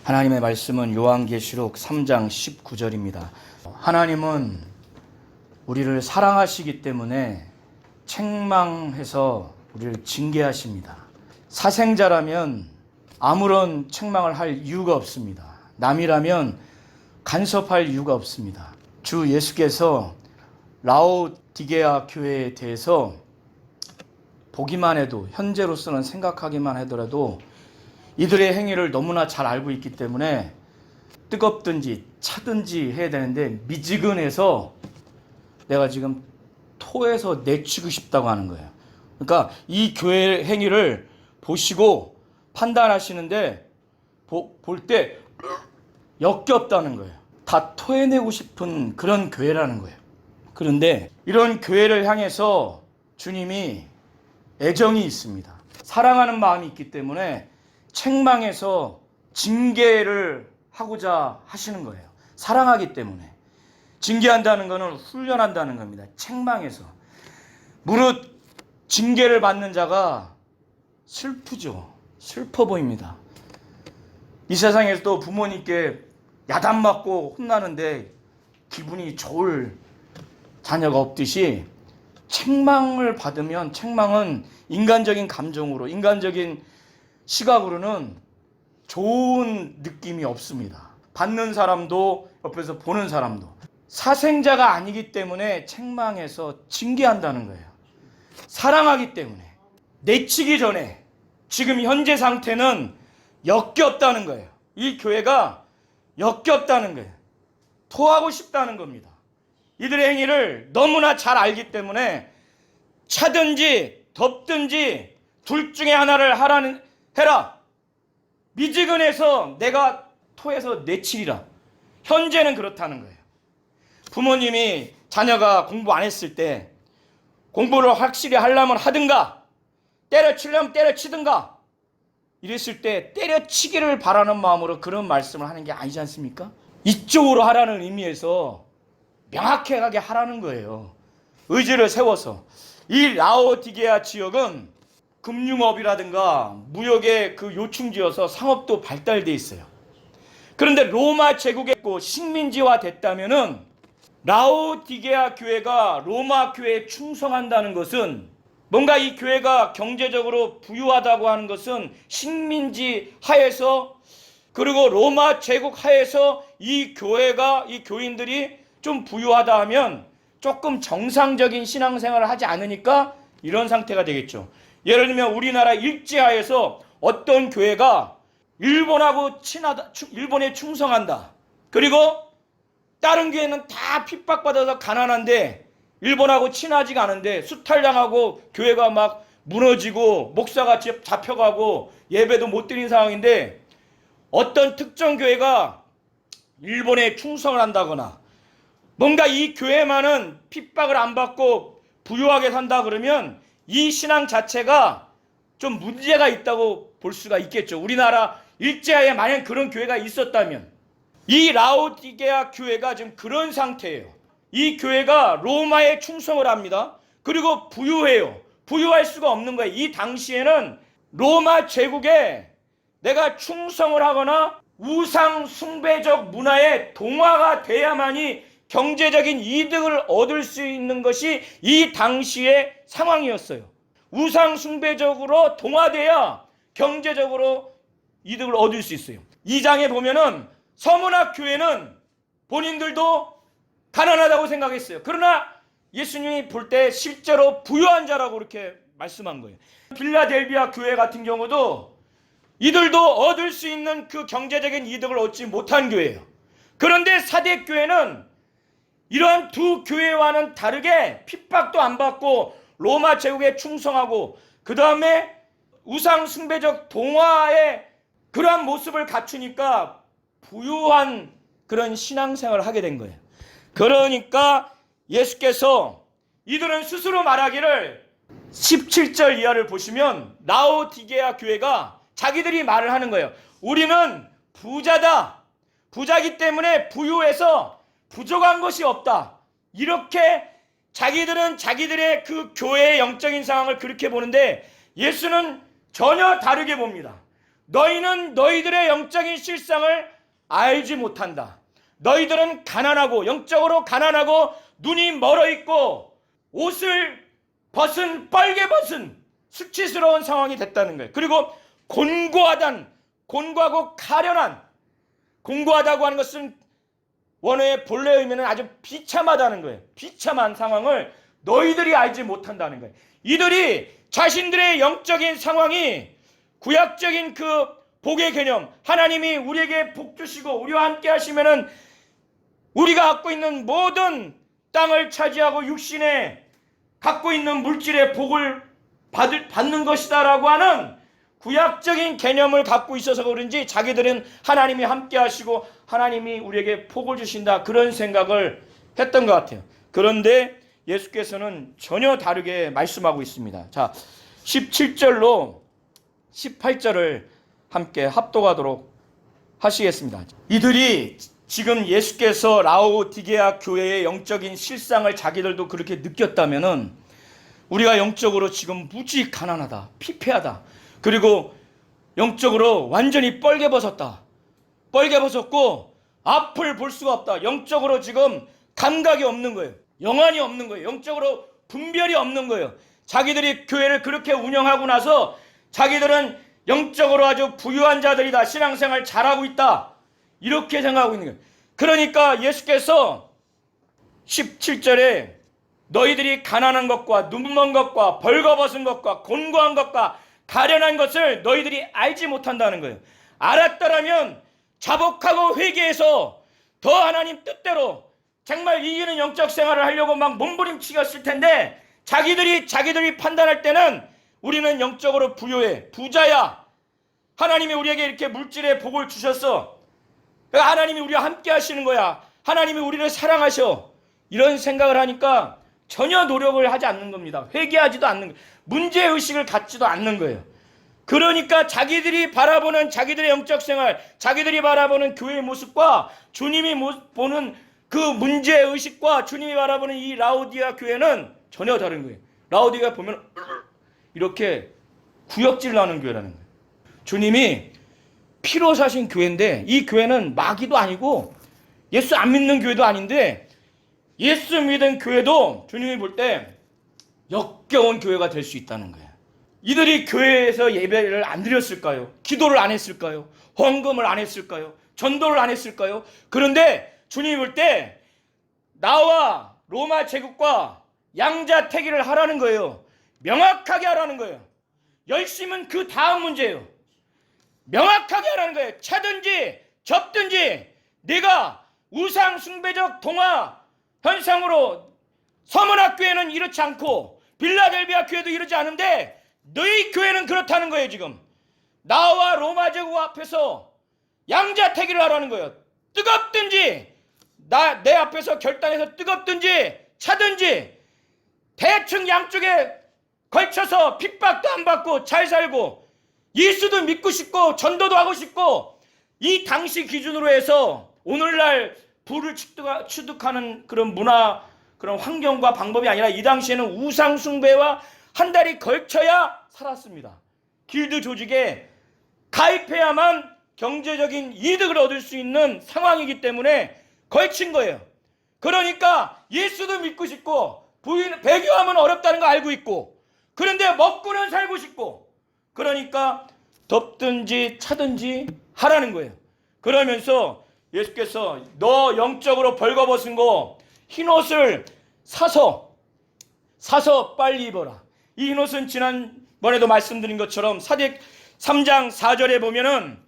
하나님의 말씀은 요한계시록 3장 19절입니다. 하나님은 우리를 사랑하시기 때문에 책망해서 우리를 징계하십니다. 사생자라면 아무런 책망을 할 이유가 없습니다. 남이라면 간섭할 이유가 없습니다. 주 예수께서 라오디게아 교회에 대해서 보기만 해도, 현재로서는 생각하기만 하더라도 이들의 행위를 너무나 잘 알고 있기 때문에 뜨겁든지 차든지 해야 되는데 미지근해서 내가 지금 토해서 내치고 싶다고 하는 거예요. 그러니까 이 교회 행위를 보시고 판단하시는데 볼 때 역겹다는 거예요. 다 토해내고 싶은 그런 교회라는 거예요. 그런데 이런 교회를 향해서 주님이 애정이 있습니다. 사랑하는 마음이 있기 때문에 책망해서 징계를 하고자 하시는 거예요. 사랑하기 때문에. 징계한다는 것은 훈련한다는 겁니다. 책망해서. 무릇 징계를 받는 자가 슬프죠. 슬퍼 보입니다. 이 세상에서도 부모님께 야단 맞고 혼나는데 기분이 좋을 자녀가 없듯이 책망을 받으면, 책망은 인간적인 감정으로, 인간적인 시각으로는 좋은 느낌이 없습니다. 받는 사람도 옆에서 보는 사람도. 사생자가 아니기 때문에 책망해서 징계한다는 거예요. 사랑하기 때문에. 내치기 전에 지금 현재 상태는 역겹다는 거예요. 이 교회가 역겹다는 거예요. 토하고 싶다는 겁니다. 이들의 행위를 너무나 잘 알기 때문에 차든지 덥든지 둘 중에 하나를 해라. 미지근해서 내가 토해서 내치리라. 현재는 그렇다는 거예요. 부모님이 자녀가 공부 안 했을 때 공부를 확실히 하려면 하든가, 때려치려면 때려치든가, 이랬을 때 때려치기를 바라는 마음으로 그런 말씀을 하는 게 아니지 않습니까? 이쪽으로 하라는 의미에서 명확하게 하라는 거예요. 의지를 세워서. 이 라오디게아 지역은 금융업이라든가 무역의 그 요충지여서 상업도 발달돼 있어요. 그런데 로마 제국의 식민지화 됐다면은 라오디게아 교회가 로마 교회에 충성한다는 것은, 뭔가 이 교회가 경제적으로 부유하다고 하는 것은 식민지 하에서, 그리고 로마 제국 하에서 이 교회가, 이 교인들이 좀 부유하다 하면 조금 정상적인 신앙생활을 하지 않으니까 이런 상태가 되겠죠. 예를 들면 우리나라 일제하에서 어떤 교회가 일본하고 친하다, 일본에 충성한다. 그리고 다른 교회는 다 핍박받아서 가난한데 일본하고 친하지가 않은데 수탈당하고 교회가 막 무너지고 목사가 잡혀가고 예배도 못 드린 상황인데, 어떤 특정 교회가 일본에 충성을 한다거나 뭔가 이 교회만은 핍박을 안 받고 부유하게 산다 그러면 이 신앙 자체가 좀 문제가 있다고 볼 수가 있겠죠. 우리나라 일제하에 만약 그런 교회가 있었다면. 이 라오디게아 교회가 지금 그런 상태예요. 이 교회가 로마에 충성을 합니다. 그리고 부유해요. 부유할 수가 없는 거예요. 이 당시에는 로마 제국에 내가 충성을 하거나 우상 숭배적 문화에 동화가 돼야만이 경제적인 이득을 얻을 수 있는 것이 이 당시의 상황이었어요. 우상 숭배적으로 동화돼야 경제적으로 이득을 얻을 수 있어요. 이 장에 보면은 서문학 교회는 본인들도 가난하다고 생각했어요. 그러나 예수님이 볼 때 실제로 부유한 자라고 이렇게 말씀한 거예요. 필라델비아 교회 같은 경우도 이들도 얻을 수 있는 그 경제적인 이득을 얻지 못한 교회예요. 그런데 사대교회는 이러한 두 교회와는 다르게 핍박도 안 받고 로마 제국에 충성하고, 그 다음에 우상 숭배적 동화의 그러한 모습을 갖추니까 부유한 그런 신앙생활을 하게 된 거예요. 그러니까 예수께서 이들은 스스로 말하기를, 17절 이하를 보시면 라오디게아 교회가 자기들이 말을 하는 거예요. 우리는 부자다. 부자기 때문에 부유해서 부족한 것이 없다. 이렇게 자기들은 자기들의 그 교회의 영적인 상황을 그렇게 보는데 예수는 전혀 다르게 봅니다. 너희는 너희들의 영적인 실상을 알지 못한다. 너희들은 가난하고 영적으로 가난하고 눈이 멀어 있고 옷을 뻘게 벗은 수치스러운 상황이 됐다는 거예요. 그리고 곤고하고 가련한, 곤고하다고 하는 것은 원어의 본래 의미는 아주 비참하다는 거예요. 비참한 상황을 너희들이 알지 못한다는 거예요. 이들이 자신들의 영적인 상황이 구약적인 그 복의 개념, 하나님이 우리에게 복 주시고 우리와 함께 하시면은 우리가 갖고 있는 모든 땅을 차지하고 육신에 갖고 있는 물질의 복을 받는 것이다라고 하는 구약적인 개념을 갖고 있어서 그런지 자기들은 하나님이 함께 하시고 하나님이 우리에게 복을 주신다, 그런 생각을 했던 것 같아요. 그런데 예수께서는 전혀 다르게 말씀하고 있습니다. 자, 17절로 18절을 함께 합독하도록 하시겠습니다. 이들이 지금 예수께서 라오디게아 교회의 영적인 실상을 자기들도 그렇게 느꼈다면은 우리가 영적으로 지금 무지 가난하다, 피폐하다, 그리고 영적으로 완전히 뻘게 벗었고 앞을 볼 수가 없다, 영적으로 지금 감각이 없는 거예요. 영안이 없는 거예요. 영적으로 분별이 없는 거예요. 자기들이 교회를 그렇게 운영하고 나서 자기들은 영적으로 아주 부유한 자들이다, 신앙생활 잘하고 있다, 이렇게 생각하고 있는 거예요. 그러니까 예수께서 17절에 너희들이 가난한 것과 눈먼 것과 벌거벗은 것과 곤고한 것과 가련한 것을 너희들이 알지 못한다는 거예요. 알았더라면 자복하고 회개해서 더 하나님 뜻대로 정말 이기는 영적 생활을 하려고 막 몸부림치겠을 텐데, 자기들이 판단할 때는 우리는 영적으로 부유해, 부자야, 하나님이 우리에게 이렇게 물질의 복을 주셨어, 하나님이 우리와 함께 하시는 거야, 하나님이 우리를 사랑하셔, 이런 생각을 하니까 전혀 노력을 하지 않는 겁니다. 회개하지도 않는 거예요. 문제의식을 갖지도 않는 거예요. 그러니까 자기들이 바라보는 자기들의 영적 생활, 자기들이 바라보는 교회의 모습과 주님이 보는 그 문제의식과 주님이 바라보는 이 라오디게아 교회는 전혀 다른 거예요. 라오디게아 보면 이렇게 구역질 나는 교회라는 거예요. 주님이 피로 사신 교회인데 이 교회는 마귀도 아니고 예수 안 믿는 교회도 아닌데, 예수 믿은 교회도 주님이 볼 때 역겨운 교회가 될 수 있다는 거예요. 이들이 교회에서 예배를 안 드렸을까요? 기도를 안 했을까요? 헌금을 안 했을까요? 전도를 안 했을까요? 그런데 주님이 볼 때 나와 로마 제국과 양자택일을 하라는 거예요. 명확하게 하라는 거예요. 열심은 그 다음 문제예요. 명확하게 하라는 거예요. 차든지 접든지, 내가 우상 숭배적 동화 현상으로 서문학교회는 이렇지 않고 빌라델비아 교회도 이러지 않은데 너희 교회는 그렇다는 거예요. 지금 나와 로마 제국 앞에서 양자택일을 하라는 거예요. 뜨겁든지 내 앞에서 결단해서 뜨겁든지 차든지 대충 양쪽에 걸쳐서 핍박도 안 받고 잘 살고 예수도 믿고 싶고 전도도 하고 싶고, 이 당시 기준으로 해서 오늘날 부를 취득하는 그런 문화, 그런 환경과 방법이 아니라 이 당시에는 우상 숭배와 한 달이 걸쳐야 살았습니다. 길드 조직에 가입해야만 경제적인 이득을 얻을 수 있는 상황이기 때문에 걸친 거예요. 그러니까 예수도 믿고 싶고 배교하면 어렵다는 거 알고 있고, 그런데 먹고는 살고 싶고, 그러니까 덥든지 차든지 하라는 거예요. 그러면서 예수께서 너 영적으로 벌거벗은 거 흰옷을 사서 빨리 입어라. 이 흰옷은 지난번에도 말씀드린 것처럼 사도행 3장 4절에 보면은,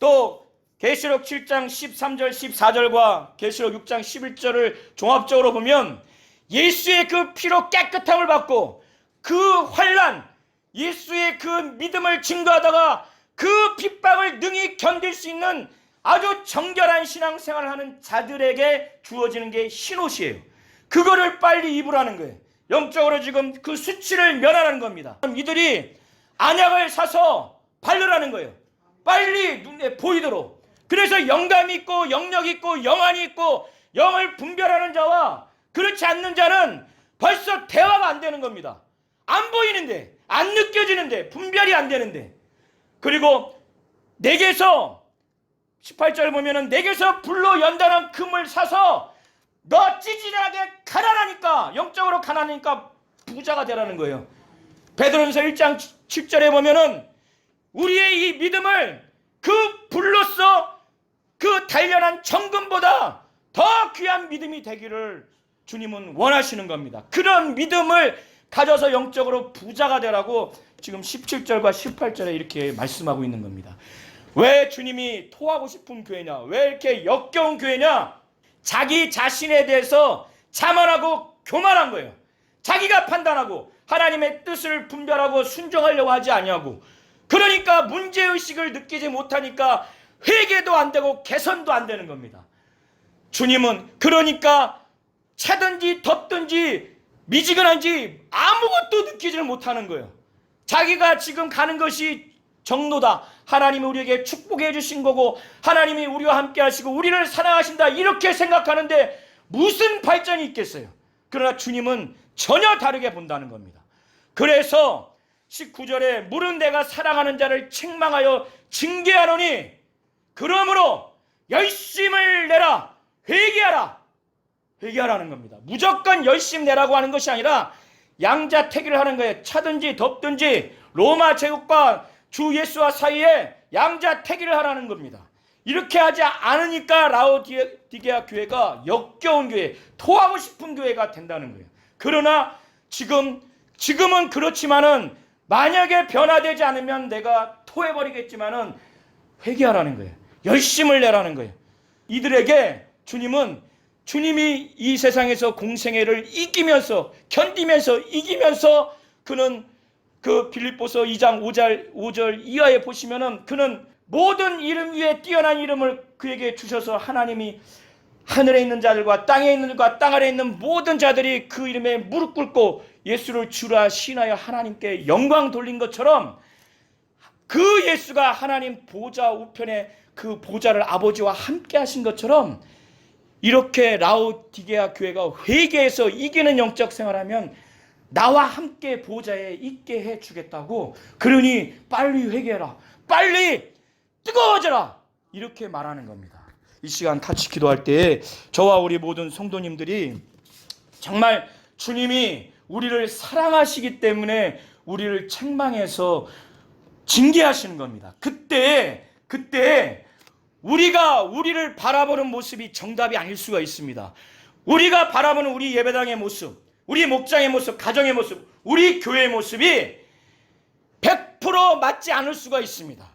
또 계시록 7장 13절 14절과 계시록 6장 11절을 종합적으로 보면 예수의 그 피로 깨끗함을 받고 그 환난, 예수의 그 믿음을 증거하다가 그 핍박을 능히 견딜 수 있는 아주 정결한 신앙생활을 하는 자들에게 주어지는 게 흰옷이에요. 그거를 빨리 입으라는 거예요. 영적으로 지금 그 수치를 면하라는 겁니다. 이들이 안약을 사서 바르라는 거예요. 빨리 눈에 보이도록. 그래서 영감이 있고 영력 있고 영안이 있고 영을 분별하는 자와 그렇지 않는 자는 벌써 대화가 안 되는 겁니다. 안 보이는데, 안 느껴지는데, 분별이 안 되는데. 그리고 내게서 18절 보면은 내게서 불로 연단한 금을 사서 너 찌질하게 가난하니까, 영적으로 가난하니까 부자가 되라는 거예요. 베드로전서 1장 7절에 보면은 우리의 이 믿음을 그 불로써 그 단련한 정금보다 더 귀한 믿음이 되기를 주님은 원하시는 겁니다. 그런 믿음을 가져서 영적으로 부자가 되라고 지금 17절과 18절에 이렇게 말씀하고 있는 겁니다. 왜 주님이 토하고 싶은 교회냐? 왜 이렇게 역겨운 교회냐? 자기 자신에 대해서 자만하고 교만한 거예요. 자기가 판단하고 하나님의 뜻을 분별하고 순종하려고 하지 아니하고, 그러니까 문제의식을 느끼지 못하니까 회개도 안 되고 개선도 안 되는 겁니다. 주님은 그러니까 차든지 덥든지 미지근한지 아무것도 느끼지를 못하는 거예요. 자기가 지금 가는 것이 정로다, 하나님이 우리에게 축복해 주신 거고 하나님이 우리와 함께 하시고 우리를 사랑하신다, 이렇게 생각하는데 무슨 발전이 있겠어요. 그러나 주님은 전혀 다르게 본다는 겁니다. 그래서 19절에 물은 내가 사랑하는 자를 책망하여 징계하노니 그러므로 열심을 내라, 회개하라는 겁니다. 무조건 열심 내라고 하는 것이 아니라 양자택일을 하는 거예요. 차든지 덥든지 로마 제국과 주 예수와 사이에 양자택일을 하라는 겁니다. 이렇게 하지 않으니까 라오디게아 교회가 역겨운 교회, 토하고 싶은 교회가 된다는 거예요. 그러나 지금은 그렇지만은 만약에 변화되지 않으면 내가 토해버리겠지만은 회개하라는 거예요. 열심을 내라는 거예요. 이들에게 주님이 이 세상에서 공생애를 이기면서, 견디면서, 이기면서, 그는 그 빌립보서 2장 5절 이하에 보시면은 그는 모든 이름 위에 뛰어난 이름을 그에게 주셔서 하나님이 하늘에 있는 자들과 땅에 있는 자들과 땅 아래에 있는 모든 자들이 그 이름에 무릎 꿇고 예수를 주라 신하여 하나님께 영광 돌린 것처럼, 그 예수가 하나님 보좌 우편에 그 보좌를 아버지와 함께 하신 것처럼, 이렇게 라오디게아 교회가 회개해서 이기는 영적 생활하면 나와 함께 보좌에 있게 해주겠다고, 그러니 빨리 회개해라, 빨리 뜨거워져라, 이렇게 말하는 겁니다. 이 시간 같이 기도할 때 저와 우리 모든 성도님들이 정말 주님이 우리를 사랑하시기 때문에 우리를 책망해서 징계하시는 겁니다. 그때 우리를 바라보는 모습이 정답이 아닐 수가 있습니다. 우리가 바라보는 우리 예배당의 모습, 우리 목장의 모습, 가정의 모습, 우리 교회의 모습이 100% 맞지 않을 수가 있습니다.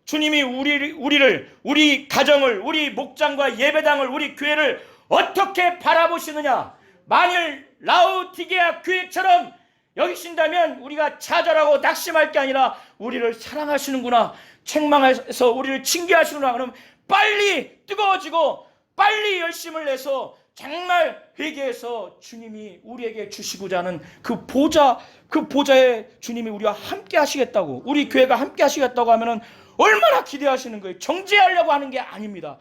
주님이 우리 가정을, 우리 목장과 예배당을, 우리 교회를 어떻게 바라보시느냐? 만일 라오디게아 교회처럼 여기신다면 우리가 좌절하고 낙심할 게 아니라 우리를 사랑하시는구나, 책망해서 우리를 징계하시는구나, 그럼 빨리 뜨거워지고 빨리 열심을 내서 정말 회개해서 주님이 우리에게 주시고자 하는 그 보좌에 주님이 우리와 함께 하시겠다고, 우리 교회가 함께 하시겠다고 하면은 얼마나 기대하시는 거예요. 정죄하려고 하는 게 아닙니다.